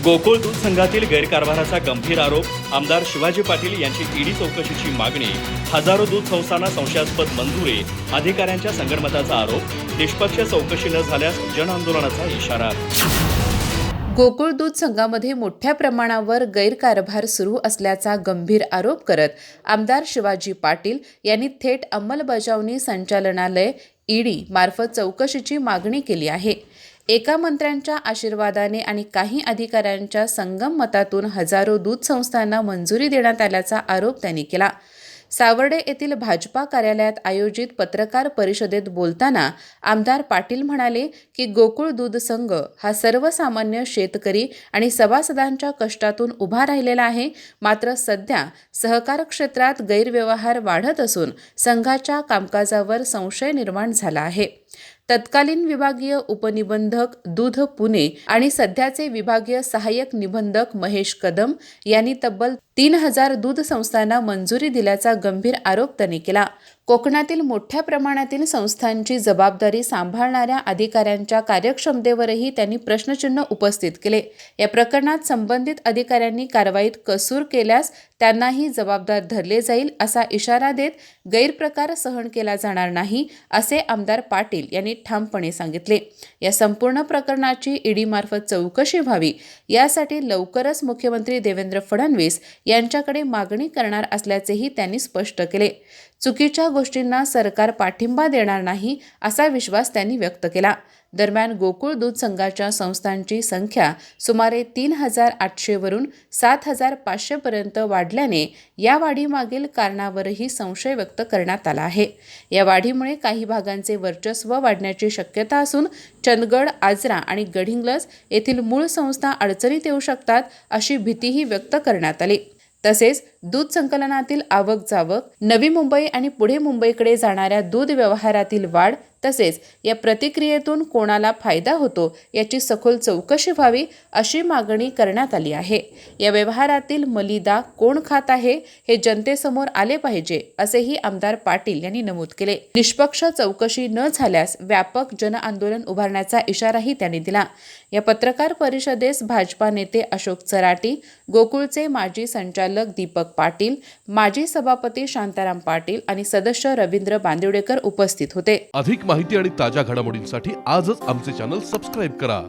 गोकुळ दूध संघातील गैरकारभाराचा गंभीर आरोप, आमदार शिवाजी पाटील यांची ईडी चौकशीची मागणी, हजारो दूध संस्थांना संशयास्पद मंजुरी, अधिकाऱ्यांच्या संगनमताचा आरोप, निष्पक्ष चौकशी न झाल्यास जनआंदोलनाचा इशारा। गोकुळ दूध संघामध्ये मोठ्या प्रमाणावर गैरकारभार सुरू असल्याचा गंभीर आरोप करत आमदार शिवाजी पाटील यांनी थेट अंमलबजावणी संचालनालय ईडी मार्फत चौकशीची मागणी केली आहे। एका मंत्र्यांच्या आशीर्वादाने आणि काही अधिकाऱ्यांच्या संगम मतातून हजारो दूध संस्थांना मंजुरी देण्यात आल्याचा आरोप त्यांनी केला। सावर्डे येथील भाजपा कार्यालयात आयोजित पत्रकार परिषदेत बोलताना आमदार पाटील म्हणाले की गोकुळ दूध संघ हा सर्वसामान्य शेतकरी आणि सभासदांच्या कष्टातून उभा राहिलेला आहे। मात्र सध्या सहकार क्षेत्रात गैरव्यवहार वाढत असून संघाच्या कामकाजावर संशय निर्माण झाला आहे। तत्कालीन विभागीय उपनिबंधक दूध पुणे आणि सध्याचे विभागीय सहाय्यक निबंधक महेश कदम यांनी तब्बल 3000 दूध संस्थांना मंजुरी दिल्याचा गंभीर आरोप त्यांनी केला। कोकणातील मोठ्या प्रमाणातील संस्थांची जबाबदारी सांभाळणाऱ्या अधिकाऱ्यांच्या कार्यक्षमतेवरही त्यांनी प्रश्नचिन्ह उपस्थित केले। या प्रकरणात संबंधित अधिकाऱ्यांनी कारवाईत कसूर केल्यास त्यांनाही जबाबदार धरले जाईल असा इशारा देत गैरप्रकार सहन केला जाणार नाही असे आमदार पाटील यांनी ठामपणे सांगितले। या संपूर्ण प्रकरणाची ईडी मार्फत चौकशी व्हावी यासाठी लवकरच मुख्यमंत्री देवेंद्र फडणवीस यांच्याकडे मागणी करणार असल्याचेही त्यांनी स्पष्ट केले। चुकीच्या गोष्टींना सरकार पाठिंबा देणार नाही असा विश्वास त्यांनी व्यक्त केला। दरम्यान गोकुळ दूध संघाच्या संस्थांची संख्या सुमारे 3800 वरून 7500 पर्यंत वाढल्याने या वाढीमागील कारणावरही संशय व्यक्त करण्यात आला आहे। या वाढीमुळे काही भागांचे वर्चस्व वाढण्याची शक्यता असून चंदगड, आजरा आणि गडिंग्लज येथील मूळ संस्था अडचणीत येऊ शकतात अशी भीतीही व्यक्त करण्यात आली। तसेच दूध संकलनातील आवक जावक, नवी मुंबई आणि पुढे मुंबईकडे जाणाऱ्या दूध व्यवहारातील वाढ तसेच या प्रतिक्रियेतून कोणाला फायदा होतो याची सखोल चौकशी व्हावी अशी मागणी करण्यात आली आहे। या व्यवहारातील मलिदा कोण खात आहे हे जनतेसमोर आले पाहिजे असेही आमदार पाटील यांनी नमूद केले। निष्पक्ष चौकशी न झाल्यास व्यापक जनआंदोलन उभारण्याचा इशाराही त्यांनी दिला। या पत्रकार परिषदेस भाजपा नेते अशोक चराटी, गोकुळचे माजी संचालक दीपक पाटील, माजी सभापती शांताराम पाटील आणि सदस्य रवींद्र बांदिवडेकर उपस्थित होते। अधिक माहिती आणि ताज्या घडामोडींसाठी आजच आमचे चॅनल सबस्क्राइब करा।